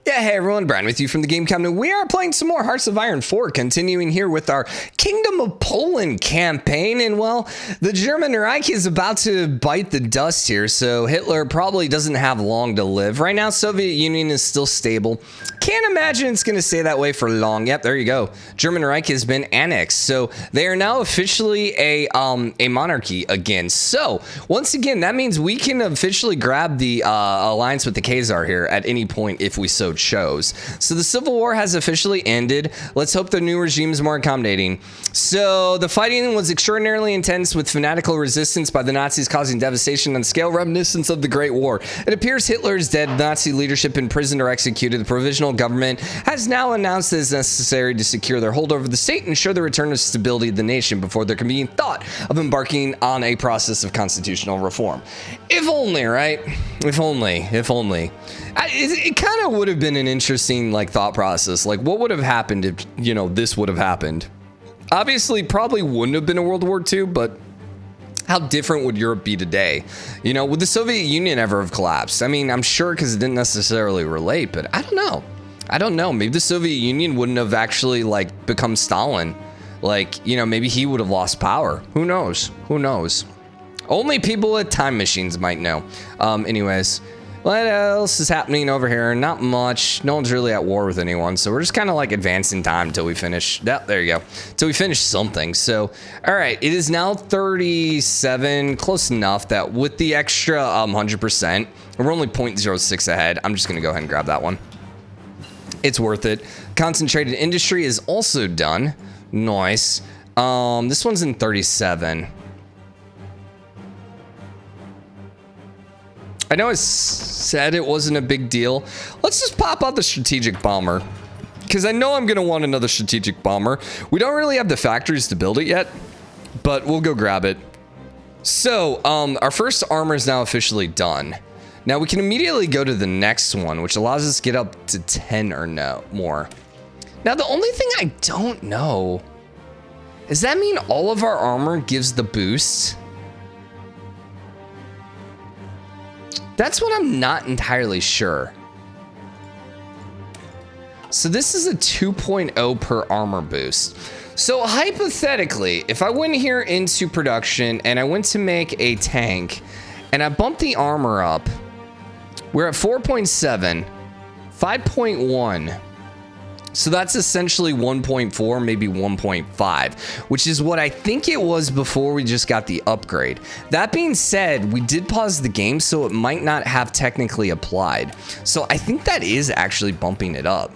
Yeah, hey everyone, Brian with you from TheGameCommon. We are playing some more Hearts of Iron 4, continuing here with our Kingdom of Poland campaign. And well, the German Reich is about to bite the dust here, so Hitler probably doesn't have long to live. Right now, Soviet Union is still stable. Can't imagine it's going to stay that way for long. Yep, there you go. German Reich has been annexed, so they are now officially a monarchy again. So once again, that means we can officially grab the alliance with the Khazar here at any point if we so chose. So the Civil War has officially ended. Let's hope the new regime is more accommodating. So the fighting was extraordinarily intense, with fanatical resistance by the Nazis causing devastation on scale reminiscent of the Great War. It appears Hitler's dead, Nazi leadership imprisoned or executed. The provisional government has now announced it is necessary to secure their hold over the state and ensure the return of stability of the nation before there can be any thought of embarking on a process of constitutional reform. If only, right? If only. It kind of would have been an interesting thought process. Like, what would have happened if, this would have happened? Obviously, probably wouldn't have been a World War II, but how different would Europe be today? Would the Soviet Union ever have collapsed? I mean, I'm sure because it didn't necessarily relate, but I don't know. Maybe the Soviet Union wouldn't have actually become Stalin. Maybe he would have lost power. Who knows? Only people with time machines might know. Anyways, what else is happening over here? Not much. No one's really at war with anyone, so we're just kind of advancing time until we finish. Yep, there you go. Till we finish something. So, all right, it is now 37, close enough that with the extra 100%, we're only 0.06 ahead. I'm just gonna go ahead and grab that one. It's worth it. Concentrated industry is also done. Nice. This one's in 37. I know I said it wasn't a big deal. Let's just pop out the strategic bomber, because I know I'm going to want another strategic bomber. We don't really have the factories to build it yet, but we'll go grab it. So, our first armor is now officially done. Now, we can immediately go to the next one, which allows us to get up to 10 or no more. Now, the only thing I don't know, does that mean all of our armor gives the boost? That's what I'm not entirely sure. So this is a 2.0 per armor boost. So hypothetically, if I went here into production and I went to make a tank and I bumped the armor up, we're at 4.7, 5.1. So that's essentially 1.4, maybe 1.5, which is what I think it was before we just got the upgrade. That being said, we did pause the game, so it might not have technically applied. So I think that is actually bumping it up.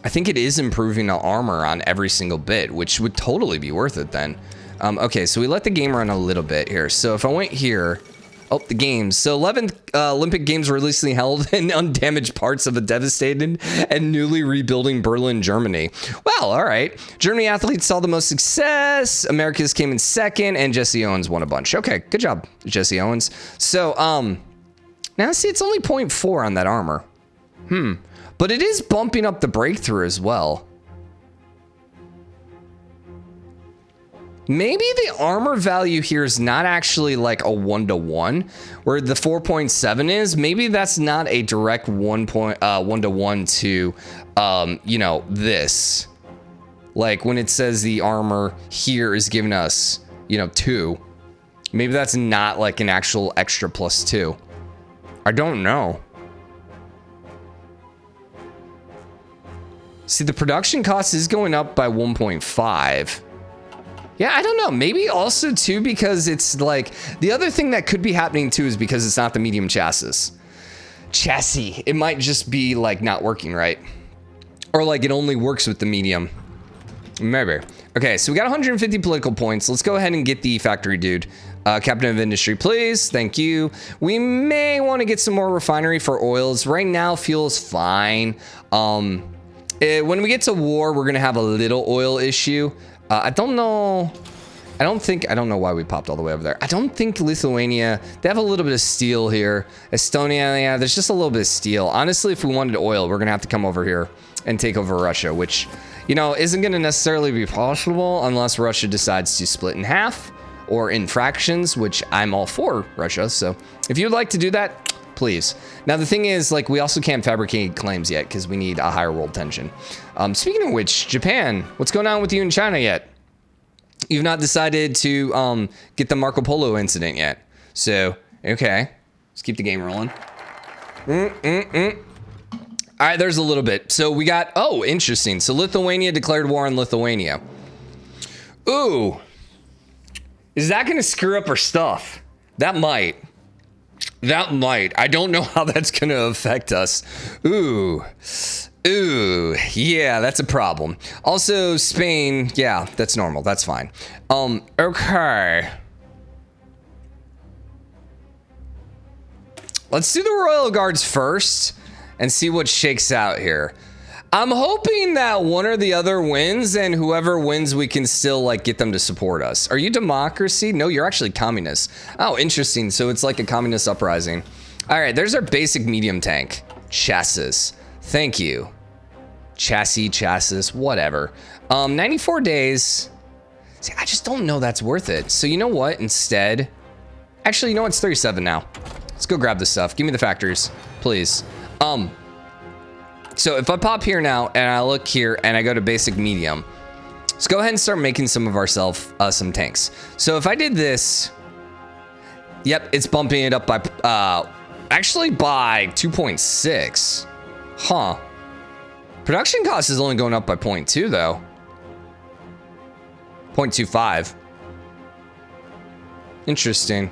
I think it is improving the armor on every single bit, which would totally be worth it then. Okay, so we let the game run a little bit here. So if I went here, oh, the games. So 11th Olympic Games were recently held in undamaged parts of a devastated and newly rebuilding Berlin, Germany. Well, all right. Germany athletes saw the most success. Americas came in second, and Jesse Owens won a bunch. Okay, good job, Jesse Owens. So, now see, it's only 0.4 on that armor. But it is bumping up the breakthrough as well. Maybe the armor value here is not actually a 1-to-1, where the 4.7 is. Maybe that's not a direct 1-to-1 to, this. When it says the armor here is giving us, 2. Maybe that's not an actual extra +2. I don't know. See, the production cost is going up by 1.5. Yeah, I don't know. Maybe also, too, because it's the other thing that could be happening, too, is because it's not the medium chassis. It might just be, not working right. Or, it only works with the medium. Maybe. Okay, so we got 150 political points. Let's go ahead and get the factory dude. Captain of Industry, please. Thank you. We may want to get some more refinery for oils. Right now, fuel is fine. When we get to war, we're going to have a little oil issue. I don't know. I don't know why we popped all the way over there. I don't think Lithuania, they have a little bit of steel here. Estonia, yeah, there's just a little bit of steel. Honestly, if we wanted oil, we're going to have to come over here and take over Russia, which, isn't going to necessarily be possible unless Russia decides to split in half or in fractions, which I'm all for Russia. So if you'd like to do that, please. Now, the thing is, like, we also can't fabricate claims yet because we need a higher world tension. Speaking of which, Japan, what's going on with you in China yet? You've not decided to get the Marco Polo incident yet. So, okay. Let's keep the game rolling. All right, there's a little bit. So we got, oh, interesting. So Lithuania declared war on Lithuania. Ooh. Is that going to screw up our stuff? That might. That might. I don't know how that's going to affect us. Ooh. Ooh. Yeah, that's a problem. Also, Spain. Yeah, that's normal. That's fine. Okay. Let's do the Royal Guards first and see what shakes out here. I'm hoping that one or the other wins, and whoever wins, we can still like get them to support us. Are you democracy? No, you're actually communist. Oh, interesting. So it's like a communist uprising. All right, there's our basic medium tank. Chassis. Thank you. Chassis, whatever. 94 days. See, I just don't know that's worth it. So you know what? Instead, actually, you know what? It's 37 now. Let's go grab this stuff. Give me the factories, please. So if I pop here now and I look here and I go to basic medium, let's go ahead and start making some of ourselves some tanks. So if I did this, yep, it's bumping it up by actually by 2.6. Huh. Production cost is only going up by 0.2 though. 0.25. Interesting.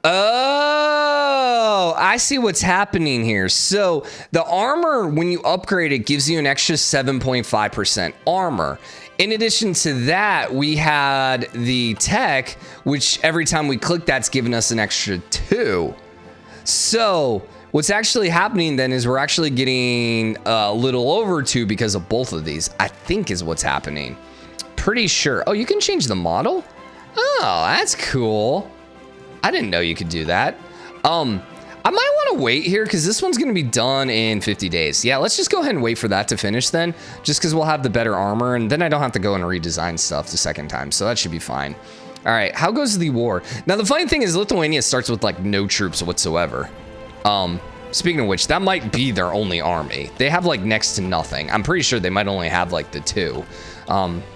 Oh, I see what's happening here. So the armor, when you upgrade it, gives you an extra 7.5% armor. In addition to that, we had the tech, which every time we click, that's giving us an extra 2. So what's actually happening then is we're actually getting a little over 2 because of both of these, I think is what's happening. Pretty sure. Oh, you can change the model? Oh, that's cool. I didn't know you could do that. I might want to wait here because this one's going to be done in 50 days. Yeah, let's just go ahead and wait for that to finish then, just because we'll have the better armor, and then I don't have to go and redesign stuff the second time, so that should be fine. All right, how goes the war? Now, the funny thing is Lithuania starts with, like, no troops whatsoever. Speaking of which, that might be their only army. They have, like, next to nothing. I'm pretty sure they might only have, like, the 2.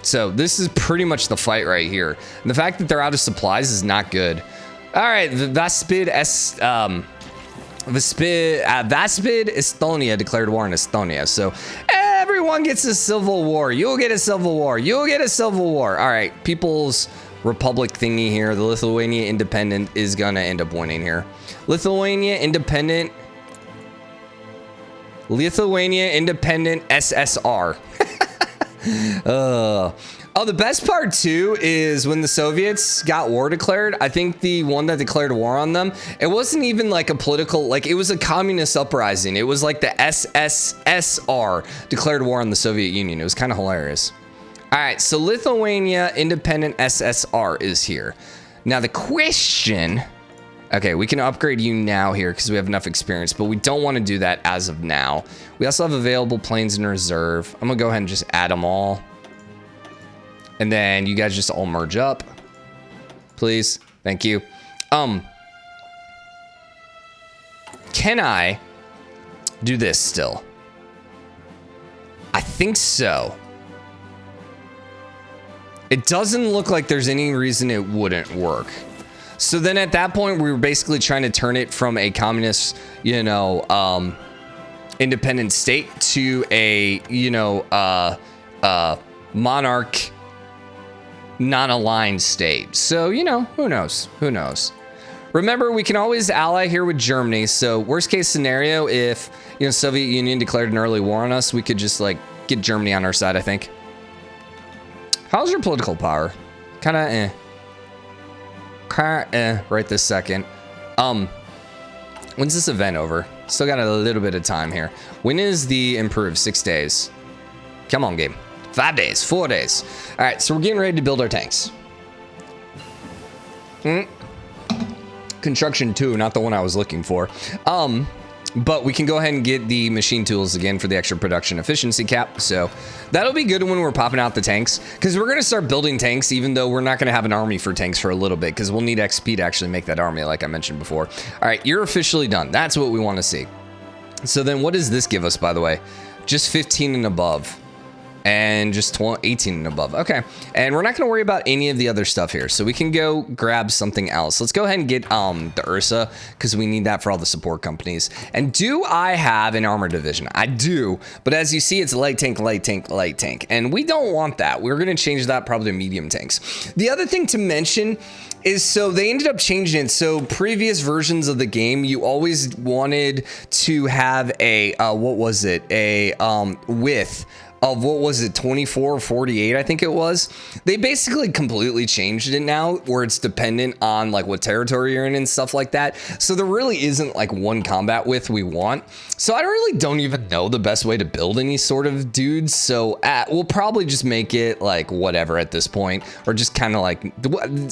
So this is pretty much the fight right here. And the fact that they're out of supplies is not good. All right, Vaspid Estonia declared war on Estonia. So everyone gets a civil war. You'll get a civil war. You'll get a civil war. All right, People's Republic thingy here. The Lithuania Independent is gonna end up winning here. Lithuania Independent SSR. Oh, the best part too is when the Soviets got war declared, I think the one that declared war on them, it wasn't even like a political, like it was a communist uprising. It was like the SSSR declared war on the Soviet Union. It was kind of hilarious. All right, so Lithuania Independent SSR is here. Now the question, okay, we can upgrade you now here because we have enough experience, but we don't want to do that as of now. We also have available planes in reserve. I'm gonna go ahead and just add them all. And then you guys just all merge up, please. Thank you. Can I do this still? I think so. It doesn't look like there's any reason it wouldn't work. So then at that point, we were basically trying to turn it from a communist, you know, independent state to a, you know, monarch, non-aligned state. So, you know, who knows? Who knows? Remember, we can always ally here with Germany. So worst case scenario, if, you know, Soviet Union declared an early war on us, we could just like get Germany on our side, I think. How's your political power? Kind of right this second. When's this event over? Still got a little bit of time here. When is the improved? 6 days. Come on, game. 5 days, 4 days. All right, so we're getting ready to build our tanks. Construction 2, not the one I was looking for. But we can go ahead and get the machine tools again for the extra production efficiency cap. So that'll be good when we're popping out the tanks, because we're going to start building tanks, even though we're not going to have an army for tanks for a little bit, because we'll need XP to actually make that army, like I mentioned before. All right, you're officially done. That's what we want to see. So then what does this give us, by the way? Just 15 and above. And just 18 and above. Okay. And we're not going to worry about any of the other stuff here. So we can go grab something else. Let's go ahead and get the Ursa, because we need that for all the support companies. And do I have an armor division? I do. But as you see, it's light tank, light tank, light tank. And we don't want that. We're going to change that probably to medium tanks. The other thing to mention is, so they ended up changing it. So previous versions of the game, you always wanted to have a, what was it? A width of, what was it, 24 or 48, I think it was. They basically completely changed it now, where it's dependent on like what territory you're in and stuff like that. So there really isn't like one combat width we want. So I really don't even know the best way to build any sort of dudes. So we'll probably just make it like whatever at this point, or just kind of like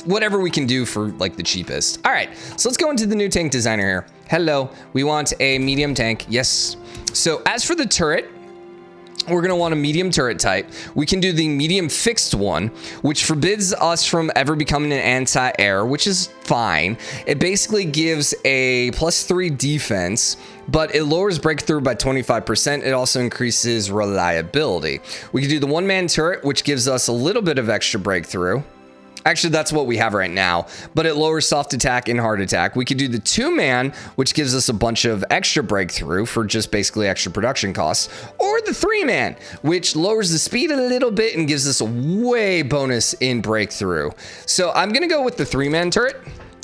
whatever we can do for like the cheapest. All right, so let's go into the new tank designer here. Hello, we want a medium tank. Yes. So as for the turret, we're going to want a medium turret type. We can do the medium fixed one, which forbids us from ever becoming an anti-air, which is fine. It basically gives a +3 defense, but it lowers breakthrough by 25%. It also increases reliability. We can do the one-man turret, which gives us a little bit of extra breakthrough. Actually, that's what we have right now, but it lowers soft attack and hard attack. We could do the 2-man, which gives us a bunch of extra breakthrough for just basically extra production costs, or the 3-man, which lowers the speed a little bit and gives us a way bonus in breakthrough. So I'm going to go with the 3-man turret.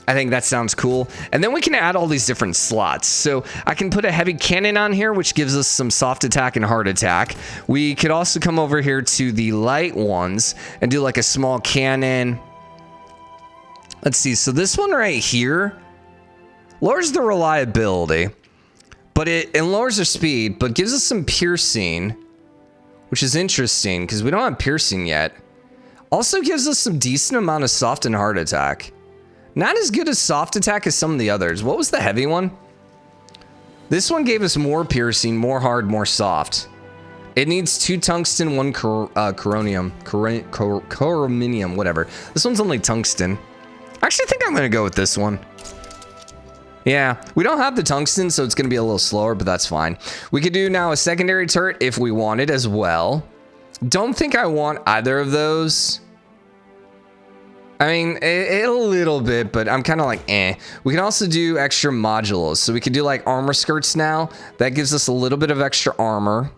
I think that sounds cool. And then we can add all these different slots. So I can put a heavy cannon on here, which gives us some soft attack and hard attack. We could also come over here to the light ones and do like a small cannon. Let's see. So this one right here lowers the reliability, but it lowers the speed, but gives us some piercing, which is interesting because we don't have piercing yet. Also gives us some decent amount of soft and hard attack. Not as good as soft attack as some of the others. What was the heavy one? This one gave us more piercing, more hard, more soft. It needs 2 tungsten, 1 chromium, whatever. This one's only tungsten. I actually think I'm going to go with this one. Yeah, we don't have the tungsten, so it's going to be a little slower, but that's fine. We could do now a secondary turret if we wanted as well. Don't think I want either of those. I mean, a little bit, but I'm kind of like, eh. We can also do extra modules. So we could do like armor skirts now. That gives us a little bit of extra armor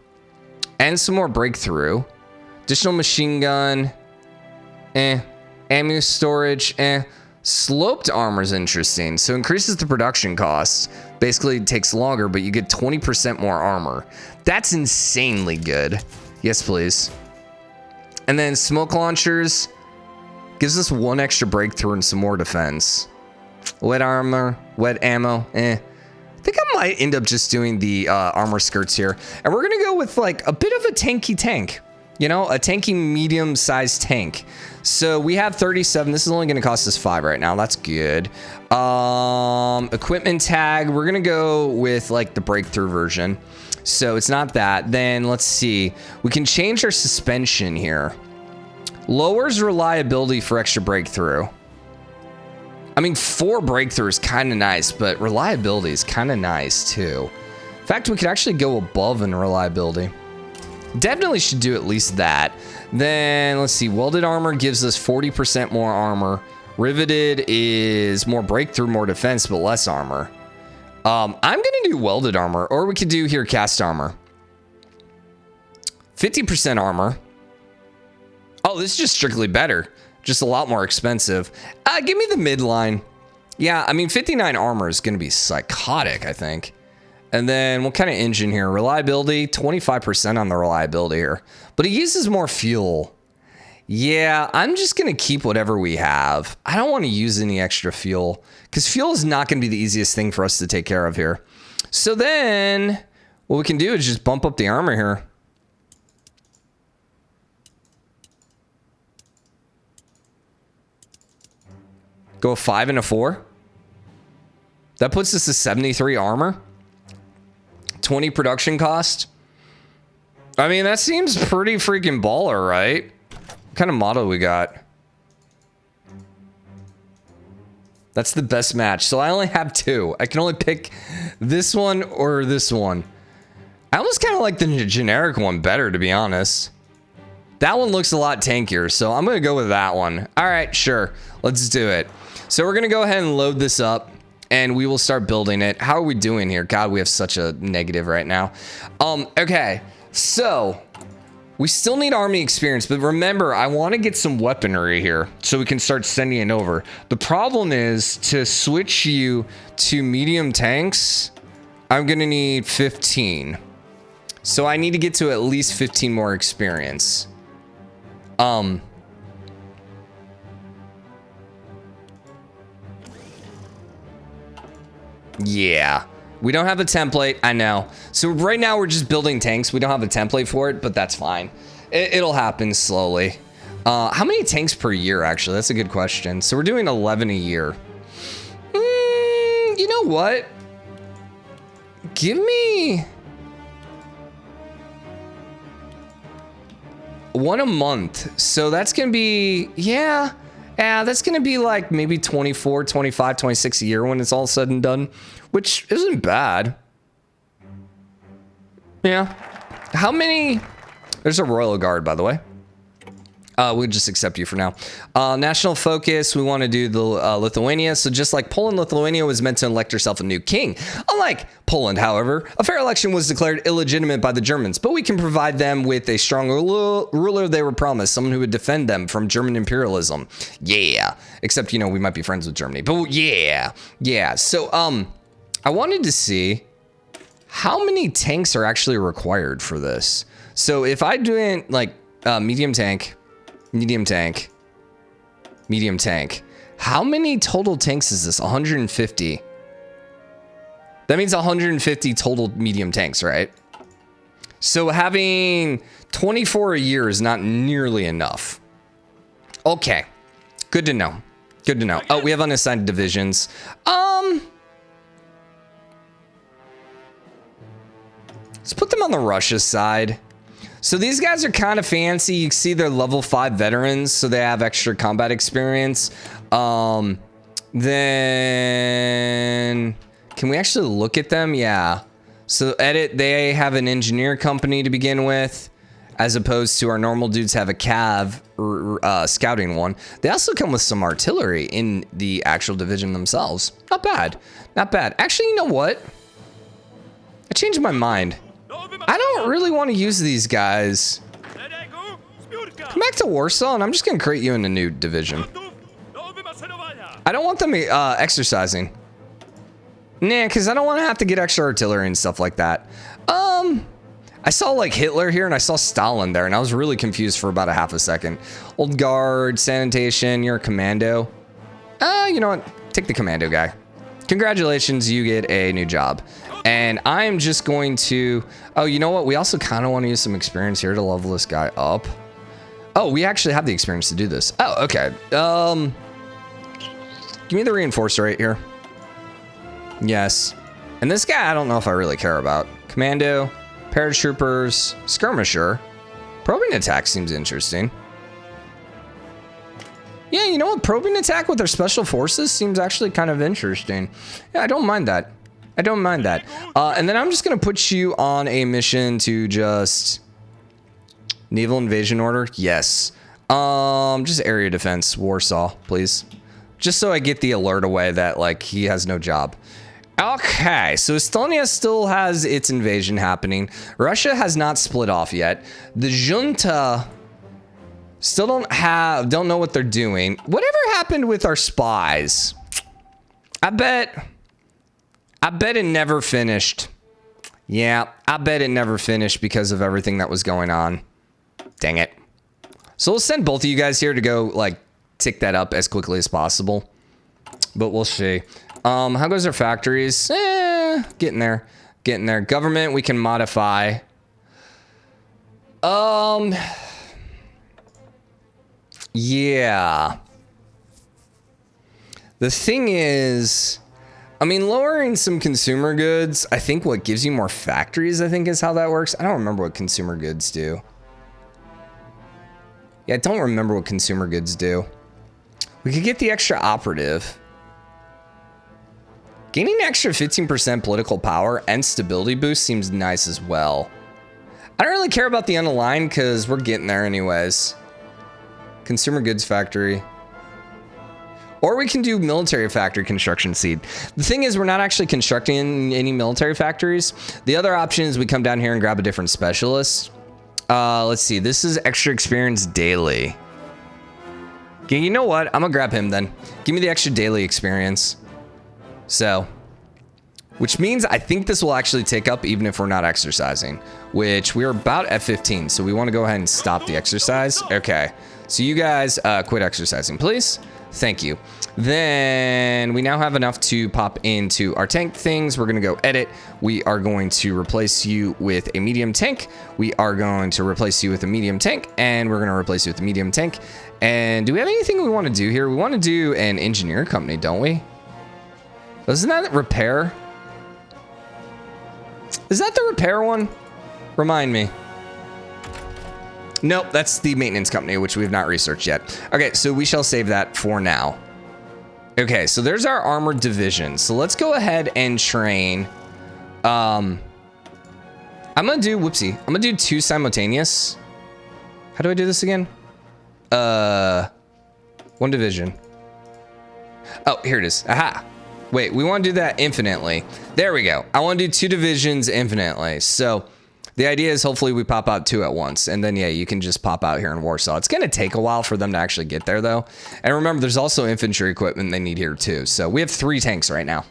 and some more breakthrough. Additional machine gun, eh. Ammo storage, eh. Sloped armor is interesting. So increases the production costs. Basically, it takes longer, but you get 20% more armor. That's insanely good. Yes, please. And then smoke launchers gives us 1 extra breakthrough and some more defense. Wet armor, wet ammo, eh. I think I might end up just doing the armor skirts here. And we're going to go with like a bit of a tanky tank. You know, a tanky medium-sized tank. So we have 37. This is only going to cost us 5 right now. That's good. Equipment tag. We're going to go with like the breakthrough version. So it's not that. Then let's see. We can change our suspension here. Lowers reliability for extra breakthrough. I mean, 4 breakthrough is kind of nice, but reliability is kind of nice too. In fact, we could actually go above in reliability. Definitely should do at least that. Then let's see. Welded armor gives us 40% more armor. Riveted is more breakthrough, more defense, but less armor. I'm going to do welded armor, or we could do here cast armor. 50% armor. Oh, this is just strictly better. Just a lot more expensive. Give me the midline. Yeah, I mean, 59 armor is going to be psychotic, I think. And then what kind of engine here? Reliability, 25% on the reliability here. But it uses more fuel. Yeah, I'm just going to keep whatever we have. I don't want to use any extra fuel, because fuel is not going to be the easiest thing for us to take care of here. So then what we can do is just bump up the armor here. Go a 5 and a 4. That puts us to 73 armor. 20 production cost. I mean, that seems pretty freaking baller, right? What kind of model we got? That's the best match. So I only have 2. I can only pick this one or this one. I almost kind of like the generic one better, to be honest. That one looks a lot tankier, so I'm going to go with that one. All right, sure. Let's do it. So we're going to go ahead and load this up, and we will start building it. How are we doing here? God, we have such a negative right now. Okay, so we still need army experience, but remember, I want to get some weaponry here so we can start sending it over. The problem is to switch you to medium tanks, I'm going to need 15. So I need to get to at least 15 more experience. Yeah, we don't have a template. I know. So right now we're just building tanks. We don't have a template for it, but that's fine. It'll happen slowly. How many tanks per year, actually? That's a good question. So we're doing 11 a year. You know what? Give me 1 a month. So that's going to be, yeah, that's going to be like maybe 24, 25, 26 a year when it's all said and done, which isn't bad. Yeah. How many? There's a Royal Guard, by the way. We'll just accept you for now. National focus, we want to do the Lithuania. So just like Poland, Lithuania was meant to elect herself a new king. Unlike Poland, however, a fair election was declared illegitimate by the Germans, but we can provide them with a strong ruler they were promised, someone who would defend them from German imperialism. Yeah. Except, you know, we might be friends with Germany, but yeah. Yeah. So, I wanted to see how many tanks are actually required for this. So if I do it like medium tank, medium tank, medium tank. How many total tanks is this? 150. That means 150 total medium tanks, right? So having 24 a year is not nearly enough. Okay. Good to know. Good to know. Oh, we have unassigned divisions. Let's put them on the Russia side. So these guys are kind of fancy. You can see they're level 5 veterans, so they have extra combat experience. Then can we actually look at them? Yeah. So edit, they have an engineer company to begin with, as opposed to our normal dudes have a cav scouting one. They also come with some artillery in the actual division themselves. Not bad. Not bad. Actually, you know what? I changed my mind. I don't really want to use these guys. Come back to Warsaw, and I'm just going to create you in a new division. I don't want them exercising. Nah, because I don't want to have to get extra artillery and stuff like that. I saw like Hitler here, and I saw Stalin there, and I was really confused for about a half a second. Old guard, sanitation, you're a commando. You know what? Take the commando guy. Congratulations, you get a new job. And I'm just going to... Oh, you know what? We also kind of want to use some experience here to level this guy up. Oh, we actually have the experience to do this. Oh, okay. Give me the reinforcer right here. Yes. And this guy, I don't know if I really care about. Commando, paratroopers, skirmisher. Probing attack seems interesting. Yeah, you know what? Probing attack with their special forces seems actually kind of interesting. Yeah, I don't mind that. I don't mind that. And then I'm just going to put you on a mission to just... Naval invasion order? Yes. Just area defense, Warsaw, please. Just so I get the alert away that, like, he has no job. Okay, so Estonia still has its invasion happening. Russia has not split off yet. The junta still don't know what they're doing. Whatever happened with our spies? I bet it never finished. Yeah, I bet it never finished because of everything that was going on. Dang it. So we'll send both of you guys here to go, like, tick that up as quickly as possible. But we'll see. How goes our factories? Getting there. Getting there. Government, we can modify. Yeah. The thing is, I mean, lowering some consumer goods, I think what gives you more factories, I think is how that works. I don't remember what consumer goods do. Yeah, I don't remember what consumer goods do. We could get the extra operative. Gaining an extra 15% political power and stability boost seems nice as well. I don't really care about the unaligned because we're getting there anyways. Consumer goods factory. Or we can do military factory construction seed. The thing is, we're not actually constructing any military factories. The other option is we come down here and grab a different specialist. Let's see. This is extra experience daily. Okay, you know what? I'm gonna grab him then. Give me the extra daily experience. So, which means I think this will actually take up even if we're not exercising, which we're about at 15. So we want to go ahead and stop the exercise. Okay. So you guys quit exercising, please. Thank you. Then we now have enough to pop into our tank things. We're going to go edit. We are going to replace you with a medium tank. We are going to replace you with a medium tank, and we're going to replace you with a medium tank. And do we have anything we want to do here? We want to do an engineer company, don't we? Isn't that repair? Is that the repair one? Remind me. Nope, that's the maintenance company, which we have not researched yet. Okay, so we shall save that for now. Okay, so there's our armored division. So let's go ahead and train. I'm gonna do, whoopsie. I'm gonna do 2 simultaneous. How do I do this again? 1 division. Oh, here it is. Aha. Wait, we want to do that infinitely. There we go. I want to do 2 divisions infinitely. So the idea is hopefully we pop out 2 at once. And then, yeah, you can just pop out here in Warsaw. It's going to take a while for them to actually get there, though. And remember, there's also infantry equipment they need here, too. So we have 3 tanks right now.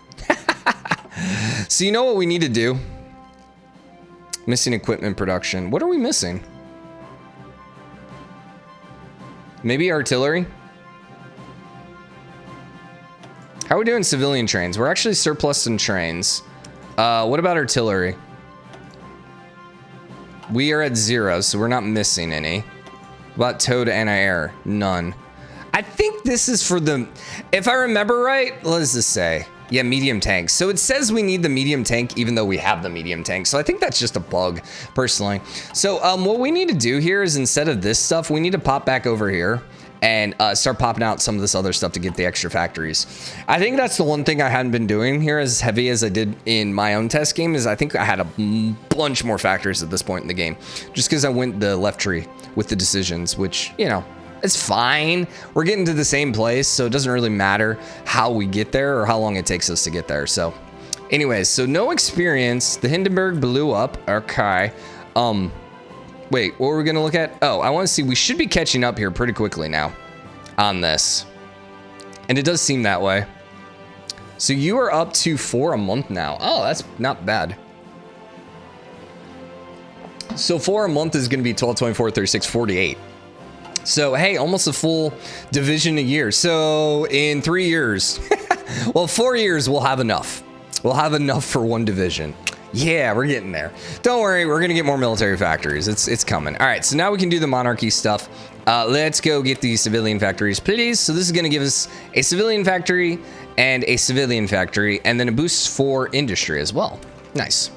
So you know what we need to do? Missing equipment production. What are we missing? Maybe artillery? How are we doing civilian trains? We're actually surplus in trains. What about artillery? We are at 0, so we're not missing any. About tow to anti-air? None. I think this is for the... If I remember right, what does this say? Yeah, medium tank. So it says we need the medium tank even though we have the medium tank. So I think that's just a bug, personally. So what we need to do here is instead of this stuff, we need to pop back over here and start popping out some of this other stuff to get the extra factories. I think that's the one thing I hadn't been doing here as heavy as I did in my own test game is I think I had a bunch more factories at this point in the game. Just because I went the left tree with the decisions, which, you know, it's fine. We're getting to the same place, so it doesn't really matter how we get there or how long it takes us to get there. So anyways, so no experience. The Hindenburg blew up. Okay. Wait, what were we going to look at? Oh, I want to see. We should be catching up here pretty quickly now on this. And it does seem that way. So you are up to 4 a month now. Oh, that's not bad. So 4 a month is going to be 12, 24, 36, 48. So, hey, almost a full division a year. So in 3 years, well, 4 years, we'll have enough. We'll have enough for 1 division. Yeah, we're getting there. Don't worry, we're gonna get more military factories. It's coming. All right, so now we can do the monarchy stuff. Let's go get the civilian factories, please. So this is gonna give us a civilian factory and a civilian factory, and then a boost for industry as well. Nice.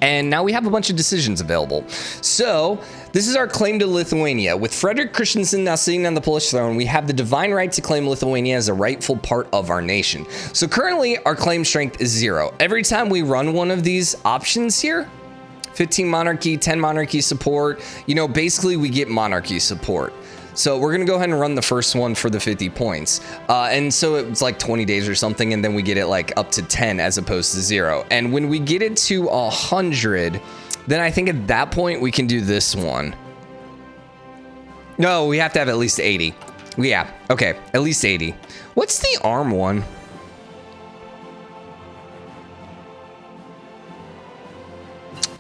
And now we have a bunch of decisions available. So this is our claim to Lithuania. With Frederick Christensen now sitting on the Polish throne, we have the divine right to claim Lithuania as a rightful part of our nation. So currently our claim strength is 0. Every time we run one of these options here, 15 monarchy, 10 monarchy support, you know, basically we get monarchy support. So we're gonna go ahead and run the first one for the 50 points. And so it's like 20 days or something, and then we get it like up to 10 as opposed to 0. And when we get it to 100, then I think at that point we can do this one. No, we have to have at least 80. Yeah, okay, at least 80. What's the arm one?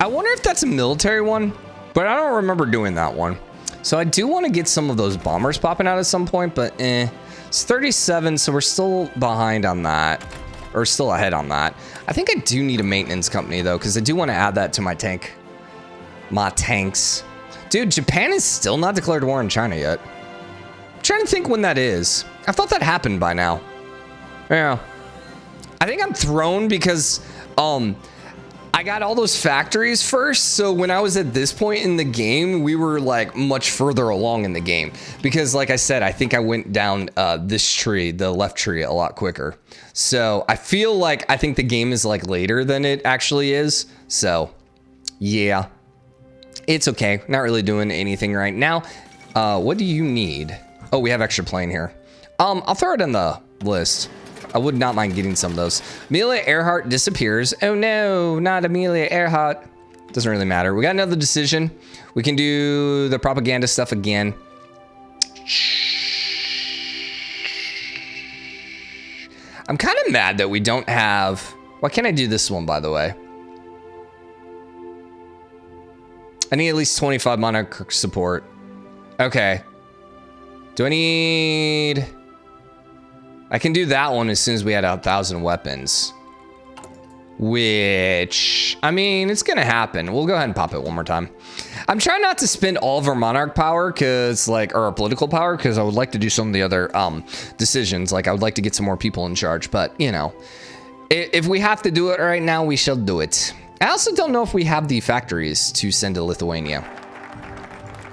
I wonder if that's a military one, but I don't remember doing that one. So I do want to get some of those bombers popping out at some point, but it's 37, so we're still behind on that, or still ahead on that. I think I do need a maintenance company though, because I do want to add that to my tank. My tanks. Dude, Japan is still not declared war on China yet. I'm trying to think when that is. I thought that happened by now. Yeah. I think I'm thrown because I got all those factories first. So when I was at this point in the game, we were like much further along in the game because like I said, I think I went down this tree, the left tree, a lot quicker. So I feel like I think the game is like later than it actually is. So yeah, it's okay. Not really doing anything right now. What do you need? Oh, we have extra plane here. I'll throw it in the list. I would not mind getting some of those. Amelia Earhart disappears. Oh no, not Amelia Earhart. Doesn't really matter. We got another decision. We can do the propaganda stuff again. I'm kind of mad that we don't have... Why can't I do this one, by the way? I need at least 25 monarch support. Okay. Do I need... I can do that one as soon as we had 1,000 weapons. Which, I mean, it's gonna happen. We'll go ahead and pop it one more time. I'm trying not to spend all of our monarch power, cause like, or our political power, because I would like to do some of the other decisions. Like, I would like to get some more people in charge, but you know, if we have to do it right now, we shall do it. I also don't know if we have the factories to send to Lithuania.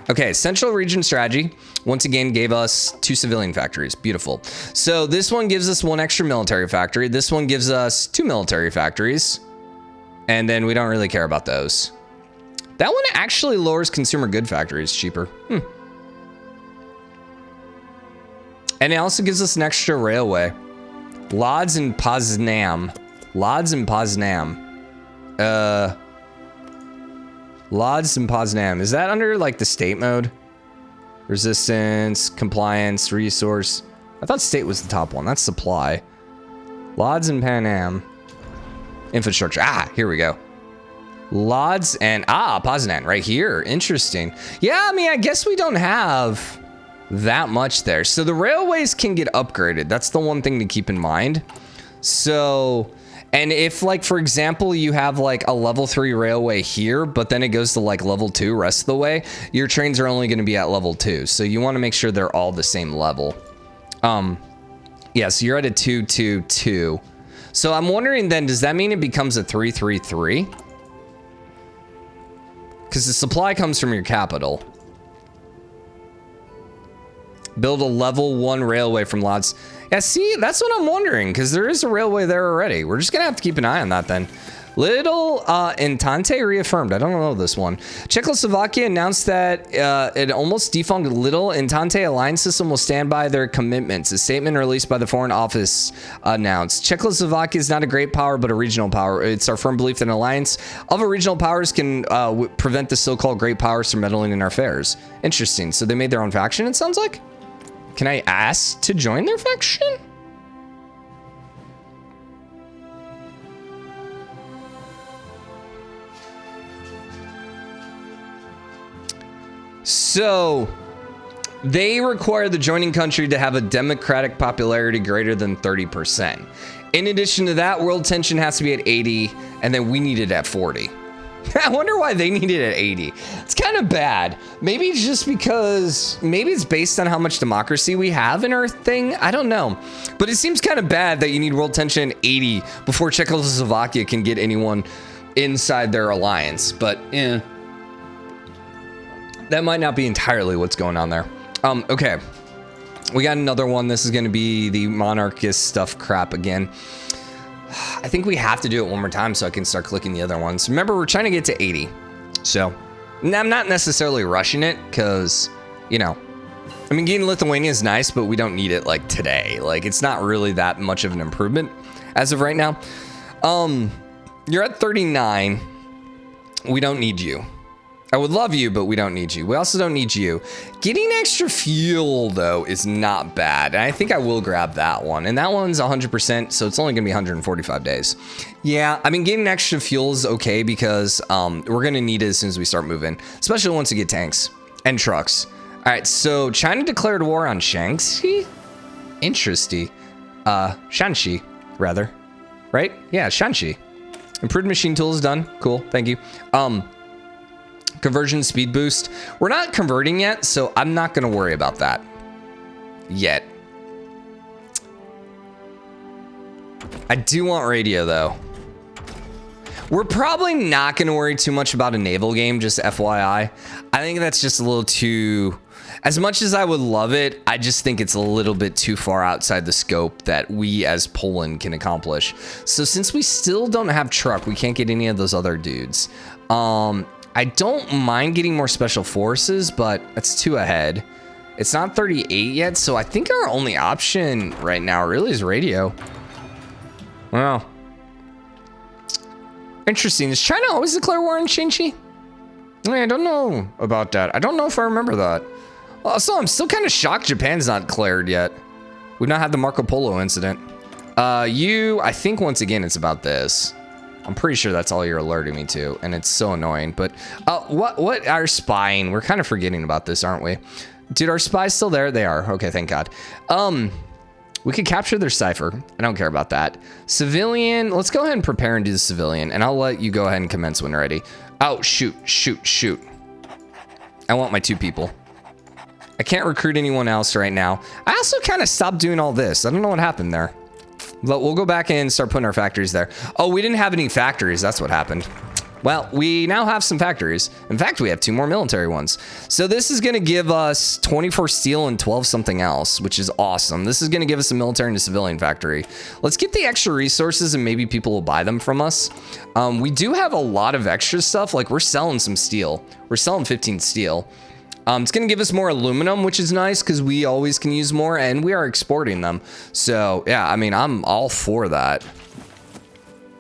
Okay, Central Region Strategy, once again, gave us 2 civilian factories. Beautiful. So this one gives us 1 extra military factory. This one gives us 2 military factories. And then we don't really care about those. That one actually lowers consumer good factories cheaper. And it also gives us an extra railway. Lodz and Poznań. Lodz and Poznań. Lodz and Poznań. Is that under like the state mode? Resistance, compliance, resource. I thought state was the top one. That's supply. Lodz and Poznań. Infrastructure. Ah, here we go. Lodz and Poznań right here. Interesting. Yeah, I mean, I guess we don't have that much there. So the railways can get upgraded. That's the one thing to keep in mind. So... And if, like, for example, you have, like, a level 3 railway here, but then it goes to, like, level 2 rest of the way, your trains are only going to be at level 2. So you want to make sure they're all the same level. Yeah, so you're at a 2, 2, 2. So I'm wondering then, does that mean it becomes a 3, 3, 3? Because the supply comes from your capital. Build a level 1 railway from Lodz. Yeah, see, that's what I'm wondering, because there is a railway there already. We're just going to have to keep an eye on that then. Little Entente reaffirmed. I don't know this one. Czechoslovakia announced that an almost defunct Little Entente alliance system will stand by their commitments. A statement released by the Foreign Office announced. Czechoslovakia is not a great power, but a regional power. It's our firm belief that an alliance of regional powers can prevent the so-called great powers from meddling in our affairs. Interesting. So they made their own faction, it sounds like? Can I ask to join their faction? So, they require the joining country to have a democratic popularity greater than 30%. In addition to that, world tension has to be at 80, and then we need it at 40. I wonder why they need it at 80. It's kind of bad. Maybe it's just because, maybe it's based on how much democracy we have in our thing. I don't know. But it seems kind of bad that you need world tension at 80 before Czechoslovakia can get anyone inside their alliance. But, that might not be entirely what's going on there. Okay. We got another one. This is going to be the monarchist stuff crap again. I think we have to do it one more time so I can start clicking the other ones. Remember, we're trying to get to 80. So, I'm not necessarily rushing it because, you know, I mean, getting Lithuania is nice, but we don't need it like today. Like, it's not really that much of an improvement as of right now. You're at 39. We don't need you. I would love you, but we don't need you. We also don't need you. Getting extra fuel, though, is not bad. And I think I will grab that one. And that one's 100%, so it's only going to be 145 days. Yeah, I mean, getting extra fuel is okay because we're going to need it as soon as we start moving, especially once we get tanks and trucks. All right, so China declared war on Shaanxi? Interesting. Shanxi, rather. Right? Yeah, Shanxi. Improved machine tools done. Cool, thank you. Conversion speed boost. We're not converting yet, so I'm not going to worry about that yet. I do want radio, though. We're probably not going to worry too much about a naval game, just FYI. I think that's just a little too... As much as I would love it, I just think it's a little bit too far outside the scope that we as Poland can accomplish. So since we still don't have truck, we can't get any of those other dudes. I don't mind getting more special forces, but that's 2 ahead. It's not 38 yet, so I think our only option right now really is radio. Well, interesting. Is China always declare war on Shinchi? I don't know about that. I don't know if I remember that. Also, I'm still kind of shocked Japan's not declared yet. We've not had the Marco Polo incident. I think once again it's about this. I'm pretty sure that's all you're alerting me to, and it's so annoying. But what our spying? We're kind of forgetting about this, aren't we? Dude, our spies still there? They are. Okay, thank God. We could capture their cipher. I don't care about that. Civilian. Let's go ahead and prepare and do the civilian, and I'll let you go ahead and commence when ready. Oh, shoot. I want my 2 people. I can't recruit anyone else right now. I also kind of stopped doing all this. I don't know what happened there. But we'll go back and start putting our factories there. Oh, we didn't have any factories. That's what happened. Well, we now have some factories. In fact, we have 2 more military ones. So this is going to give us 24 steel and 12 something else, which is awesome. This is going to give us a military and a civilian factory. Let's get the extra resources and maybe people will buy them from us. We do have a lot of extra stuff. Like we're selling some steel. We're selling 15 steel. It's going to give us more aluminum, which is nice because we always can use more and we are exporting them. So yeah, I mean, I'm all for that.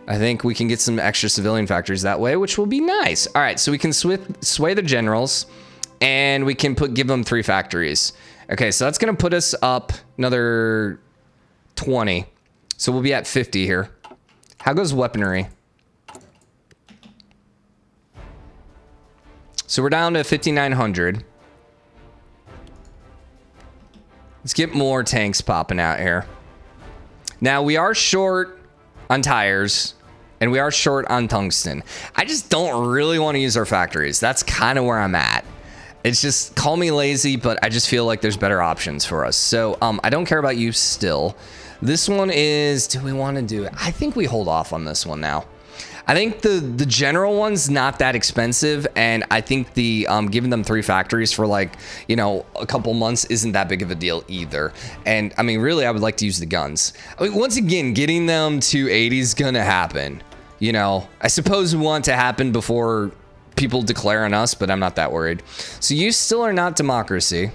I think we can get some extra civilian factories that way, which will be nice. All right, so we can sway the generals and we can give them 3 factories. Okay, so that's going to put us up another 20. So we'll be at 50 here. How goes weaponry? So we're down to 5,900. Let's get more tanks popping out here. Now we are short on tires and we are short on tungsten. I just don't really want to use our factories. That's kind of where I'm at. It's just, call me lazy, but I just feel like there's better options for us. So I don't care about you still. This one is, do we want to do it? I think we hold off on this one now. I think the general one's not that expensive, and I think the giving them 3 factories for like, you know, a couple months isn't that big of a deal either. And I mean, really, I would like to use the guns. I mean, once again, getting them to 80 is gonna happen. You know, I suppose we want it to happen before people declare on us, but I'm not that worried. So you still are not democracy.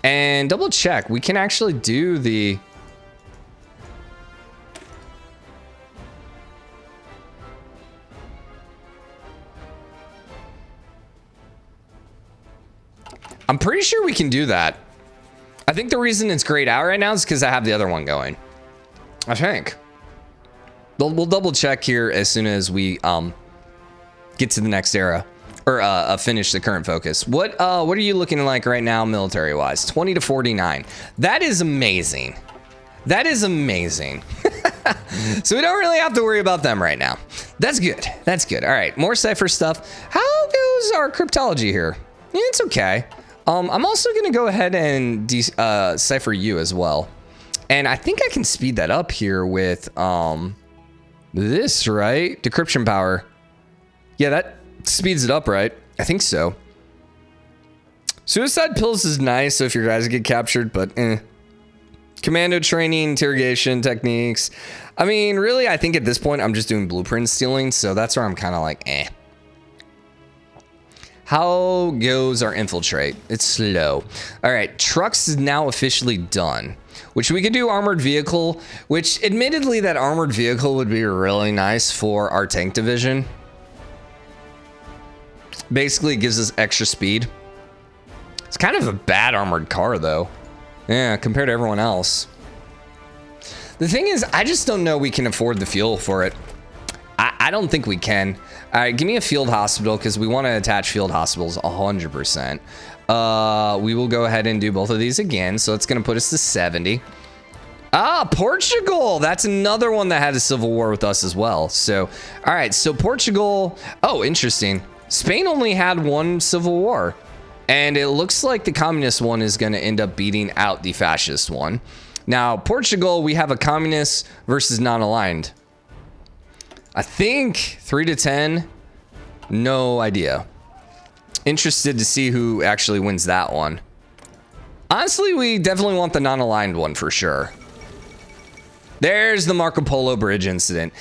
And double check, we can actually do the... I'm pretty sure we can do that. I think the reason it's grayed out right now is because I have the other one going. I think. We'll double check here as soon as we get to the next era. Or finish the current focus. What are you looking like right now military wise? 20 to 49. That is amazing. That is amazing. So we don't really have to worry about them right now. That's good. That's good. All right, more cipher stuff. How goes our cryptology here? Yeah, it's okay. I'm also going to go ahead and cipher you as well. And I think I can speed that up here with this, right? Decryption power. Yeah, that speeds it up, right? I think so. Suicide pills is nice, so if your guys get captured, but Commando training, interrogation techniques. I mean, really, I think at this point, I'm just doing blueprint stealing, so that's where I'm kind of like, eh. How goes our infiltrate? It's slow. All right, trucks is now officially done, which we could do armored vehicle, which admittedly that armored vehicle would be really nice for our tank division. Basically, it gives us extra speed. It's kind of a bad armored car though. Yeah, compared to everyone else. The thing is, I just don't know we can afford the fuel for it. I don't think we can. All right, give me a field hospital because we want to attach field hospitals 100%. We will go ahead and do both of these again. So it's going to put us to 70. Ah, Portugal. That's another one that had a civil war with us as well. So, all right. So Portugal. Oh, interesting. Spain only had 1 civil war. And it looks like the communist one is going to end up beating out the fascist one. Now, Portugal, we have a communist versus non-aligned. I think 3 to 10. No idea. Interested to see who actually wins that one. Honestly, we definitely want the non-aligned one for sure. There's the Marco Polo Bridge incident.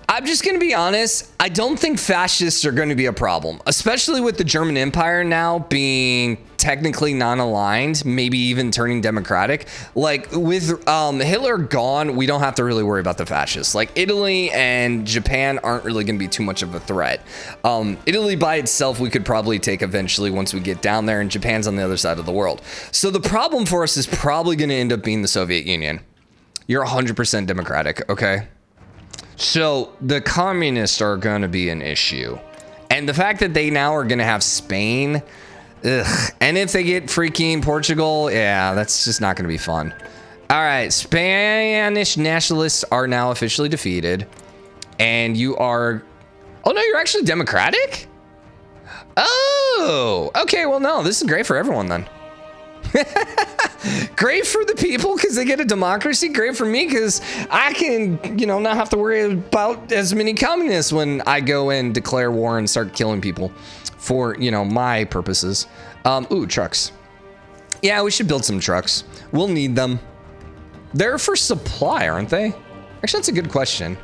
I'm just going to be honest. I don't think fascists are going to be a problem, especially with the German Empire now being technically non-aligned, maybe even turning democratic. Like with Hitler gone, we don't have to really worry about the fascists. Like Italy and Japan aren't really going to be too much of a threat. Italy by itself, we could probably take eventually once we get down there, and Japan's on the other side of the world. So the problem for us is probably going to end up being the Soviet Union. You're 100% democratic, okay? So the communists are going to be an issue. And the fact that they now are going to have Spain, ugh. And if they get freaking Portugal, yeah, that's just not going to be fun. All right, Spanish nationalists are now officially defeated. And you are... Oh, no, you're actually democratic? Oh, okay, well, no, this is great for everyone then. Great for the people because they get a democracy. Great for me because I can, you know, not have to worry about as many communists when I go and declare war and start killing people for, you know, my purposes. Ooh, trucks. Yeah, we should build some trucks. We'll need them. They're for supply, aren't they? Actually, that's a good question.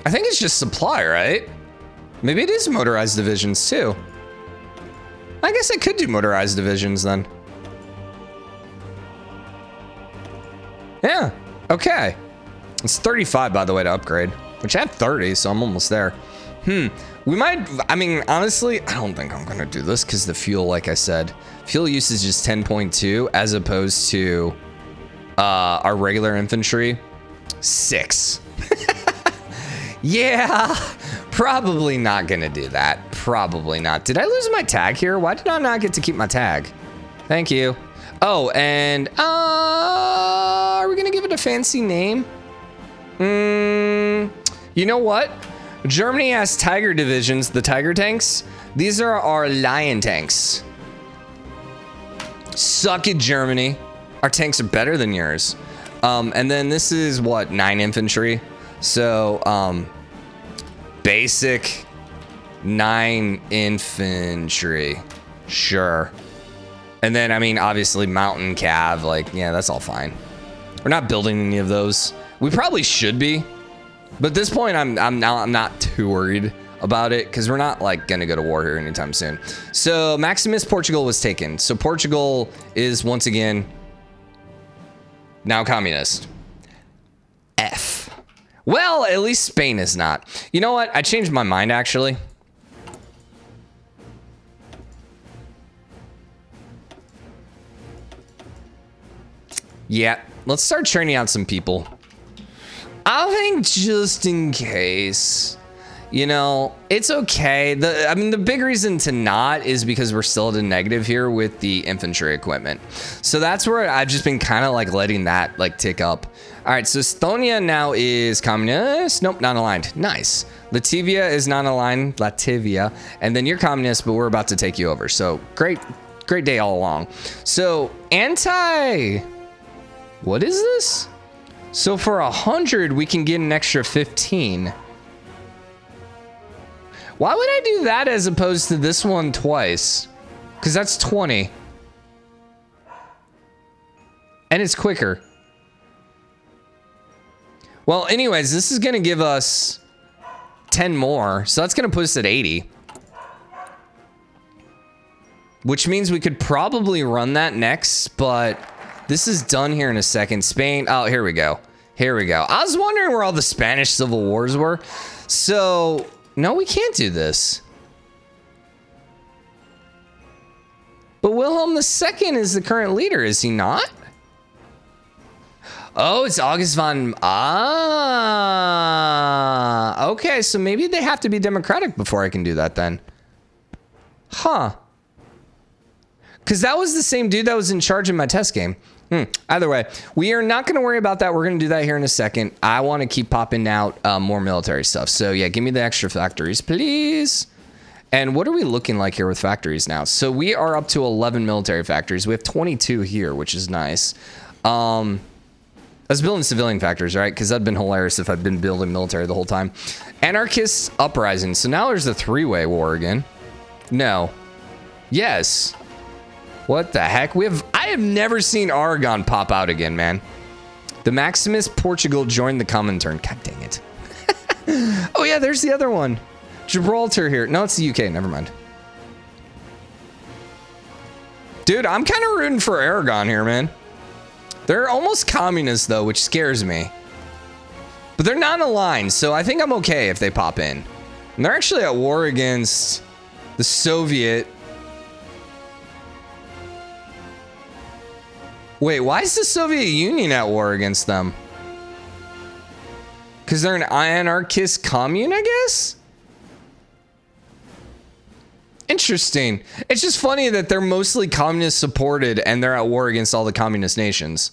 I think it's just supply, right? Maybe it is motorized divisions too. I guess I could do motorized divisions then. Yeah, okay. It's 35 by the way to upgrade, which I have 30, so I'm almost there. We might, I mean, honestly, I don't think I'm gonna do this because the fuel, like I said, fuel usage is 10.2 as opposed to our regular infantry, 6. Yeah, probably not gonna do that. Probably not. Did I lose my tag here? Why did I not get to keep my tag? Thank you. Oh, and are we gonna give it a fancy name? You know what? Germany has Tiger divisions, the Tiger tanks. These are our Lion tanks. Suck it, Germany. Our tanks are better than yours. And then this is what, 9 infantry. So, basic 9 infantry, sure. And then, I mean, obviously mountain cav, like, yeah, that's all fine. We're not building any of those. We probably should be, but at this point, I'm not too worried about it because we're not like gonna go to war here anytime soon. So Maximus Portugal was taken. So Portugal is once again now communist. F. Well, at least Spain is not. You know what? I changed my mind, actually. Yeah, let's start training out some people. I think just in case, you know, it's okay. I mean, the big reason to not is because we're still at a negative here with the infantry equipment. So that's where I've just been kind of like letting that like tick up. All right, so Estonia now is communist. Nope, not aligned. Nice. Latvia is not aligned. Latvia. And then you're communist, but we're about to take you over. So great day all along. So what is this? So for 100, we can get an extra 15. Why would I do that as opposed to this one twice? Because that's 20. And it's quicker. Well, anyways, this is going to give us 10 more. So that's going to put us at 80. Which means we could probably run that next, but this is done here in a second. Spain. Oh, here we go. Here we go. I was wondering where all the Spanish civil wars were. So, no, we can't do this. But Wilhelm II is the current leader, is he not? Oh, it's August von... Ah. Okay, so maybe they have to be democratic before I can do that then. Huh. Because that was the same dude that was in charge in my test game. Either way, we are not going to worry about that. We're going to do that here in a second. I want to keep popping out more military stuff. So yeah, give me the extra factories, please. And what are we looking like here with factories now? So we are up to 11 military factories. We have 22 here, which is nice. Let's build in civilian factories, right? Because that'd been hilarious if I'd been building military the whole time. Anarchists uprising. So now there's the three-way war again. No. Yes. What the heck? I have never seen Aragon pop out again, man. The Maximus Portugal joined the Comintern. God dang it. Oh yeah, there's the other one. Gibraltar here. No, it's the UK. Never mind. Dude, I'm kind of rooting for Aragon here, man. They're almost communist, though, which scares me. But they're not aligned, so I think I'm okay if they pop in. And they're actually at war against the Soviet. Wait, why is the Soviet Union at war against them? Because they're an anarchist commune, I guess? Interesting. It's just funny that they're mostly communist supported and they're at war against all the communist nations.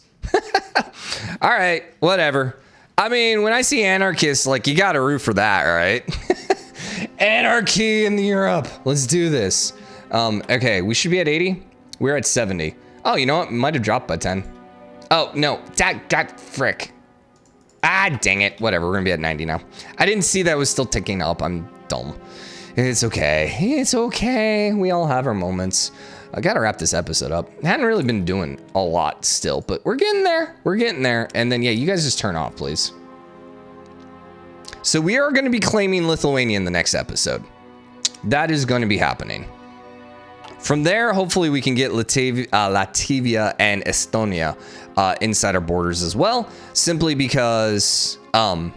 All right, whatever. I mean, when I see anarchists, like, you gotta root for that, right? Anarchy in Europe. Let's do this. Okay, we should be at 80. We're at 70. Oh, you know what? Might have dropped by 10. Oh, no. That frick. Ah, dang it. Whatever, we're gonna be at 90 now. I didn't see that was still ticking up. I'm dumb. It's okay. It's okay. We all have our moments. I gotta wrap this episode up. I hadn't really been doing a lot still, but we're getting there. We're getting there. And then, yeah, you guys just turn off, please. So we are going to be claiming Lithuania in the next episode. That is going to be happening. From there, hopefully we can get Latvia and Estonia inside our borders as well. Simply because... well,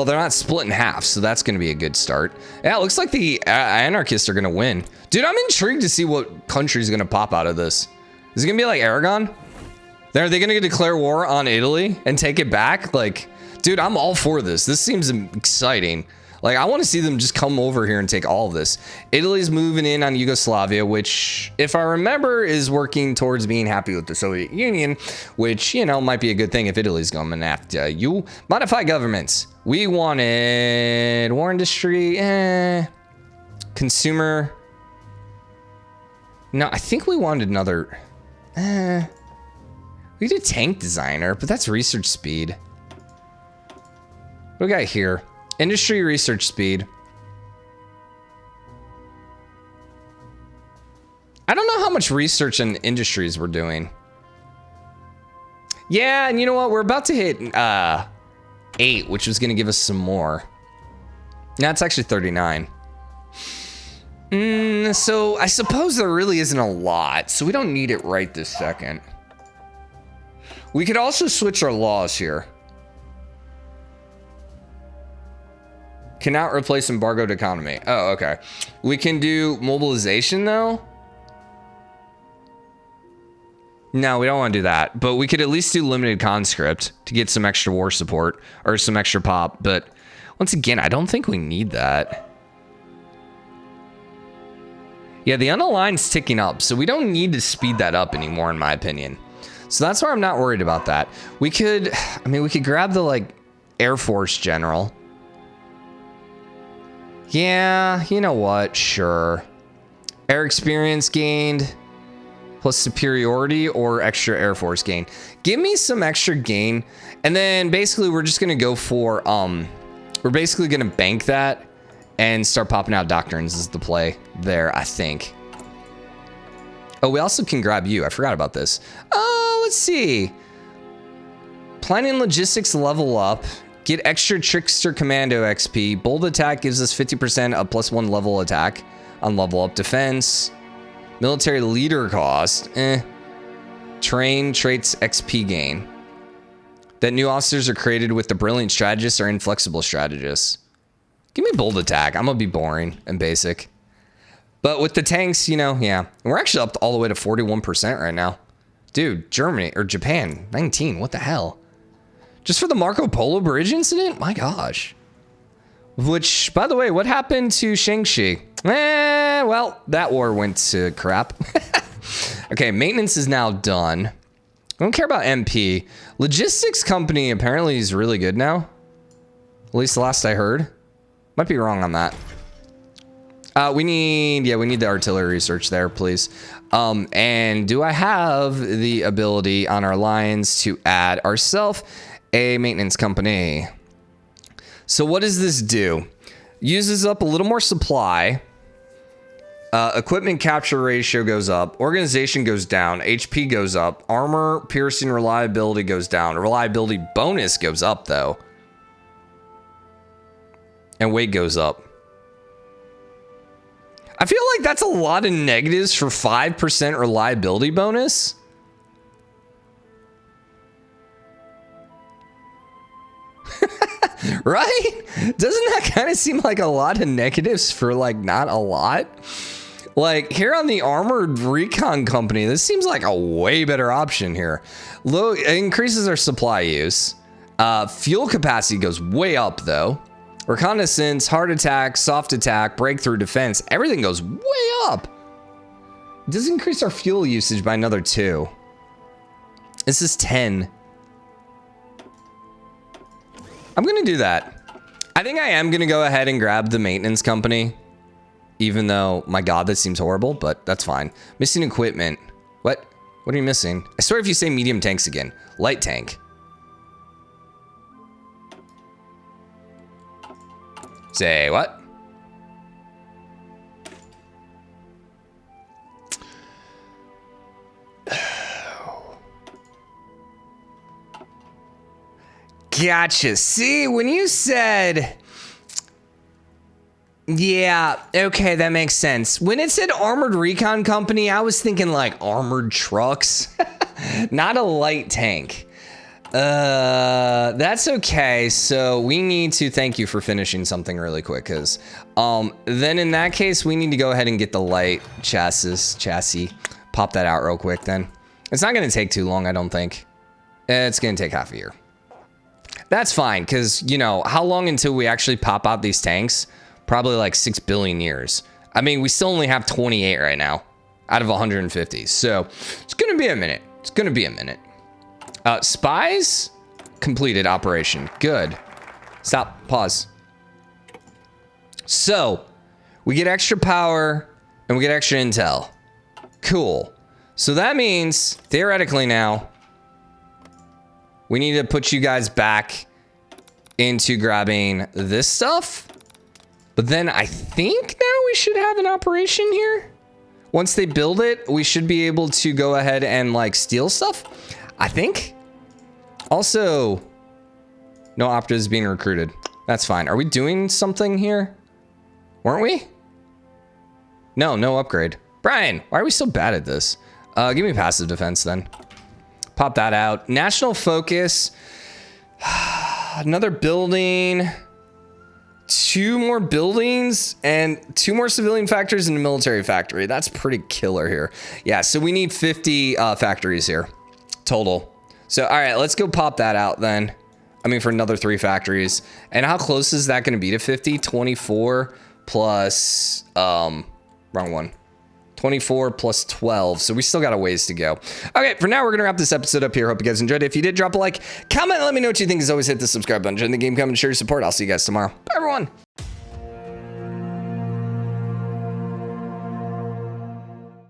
they're not split in half, so that's going to be a good start. Yeah, it looks like the anarchists are going to win. Dude, I'm intrigued to see what country is going to pop out of this. Is it going to be like Aragon? Are they going to declare war on Italy and take it back? Like, dude, I'm all for this. This seems exciting. Like, I want to see them just come over here and take all of this. Italy's moving in on Yugoslavia, which, if I remember, is working towards being happy with the Soviet Union, which, you know, might be a good thing if Italy's going after you. Modify governments. We wanted war industry, consumer. No, I think we wanted another, we did tank designer, but that's research speed. What do we got here? Industry research speed. I don't know how much research in industries we're doing. Yeah, and you know what? We're about to hit 8, which was going to give us some more. Now it's actually 39. So I suppose there really isn't a lot, so we don't need it right this second. We could also switch our laws here. Cannot replace embargoed economy. Oh, okay. We can do mobilization, though. No, we don't want to do that. But we could at least do limited conscript to get some extra war support or some extra pop. But once again, I don't think we need that. Yeah, the unaligned's ticking up, so we don't need to speed that up anymore, in my opinion. So that's why I'm not worried about that. We could, I mean, we could grab the, like, Air Force General. Yeah, you know what? Sure. Air experience gained plus superiority or extra Air Force gain. Give me some extra gain. And then basically we're just going to go for, we're basically going to bank that and start popping out doctrines is the play there, I think. Oh, we also can grab you. I forgot about this. Let's see. Planning logistics level up. Get extra Trickster Commando XP. Bold attack gives us 50% of +1 level attack on level up defense. Military leader cost. Train traits XP gain. That new officers are created with the brilliant strategists or inflexible strategists. Give me bold attack. I'm gonna be boring and basic. But with the tanks, you know, yeah. And we're actually up all the way to 41% right now. Dude, Germany or Japan, 19. What the hell? Just for the Marco Polo Bridge incident? My gosh. Which, by the way, what happened to Shang-Chi? Well, that war went to crap. Okay, maintenance is now done. I don't care about MP. Logistics company apparently is really good now. At least the last I heard. Might be wrong on that. We need the artillery research there, please. And do I have the ability on our lines to add ourselves a maintenance company? So what does this do? Uses up a little more supply. Equipment capture ratio goes up. Organization goes down. HP goes up. Armor piercing reliability goes down. Reliability bonus goes up, though. And weight goes up. I feel like that's a lot of negatives for 5% reliability bonus. Right? Doesn't that kind of seem like a lot of negatives for like not a lot? Like here on the armored recon company, this seems like a way better option here. Low increases our supply use. Fuel capacity goes way up though. Reconnaissance, hard attack, soft attack, breakthrough defense, everything goes way up. It does increase our fuel usage by another 2. This is 10. I'm gonna do that. I think I am gonna go ahead and grab the maintenance company, even though, my God, that seems horrible, but that's fine. Missing equipment. What? What are you missing? I swear if you say medium tanks again. Light tank. Say what? Gotcha. See, when you said... Yeah, okay, that makes sense. When it said armored recon company, I was thinking like armored trucks. Not a light tank. That's okay. So we need to thank you for finishing something really quick, because then in that case we need to go ahead and get the light chassis. Pop that out real quick then. It's not going to take too long, I don't think. It's going to take half a year. That's fine, because you know how long until we actually pop out these tanks? Probably like 6 billion years. I mean, we still only have 28 right now out of 150. So it's going to be a minute. It's going to be a minute. Spies completed operation. Good. Stop. Pause. So we get extra power and we get extra intel. Cool. So that means theoretically now we need to put you guys back into grabbing this stuff. But then I think now we should have an operation here. Once they build it, we should be able to go ahead and like steal stuff, I think. Also, no operatives being recruited. That's fine. Are we doing something here? Weren't we? No upgrade. Brian, why are we so bad at this? Give me passive defense then. Pop that out. National focus. Another building. 2 more buildings and 2 more civilian factories and a military factory. That's pretty killer here. Yeah, so we need 50 factories here total. So, all right, let's go pop that out then. I mean, for another 3 factories. And how close is that going to be to 50? 24 plus, wrong one. 24 plus 12. So we still got a ways to go. Okay, for now, we're going to wrap this episode up here. Hope you guys enjoyed it. If you did, drop a like, comment, let me know what you think. As always, hit the subscribe button. Join the game, comment, share your support. I'll see you guys tomorrow. Bye, everyone.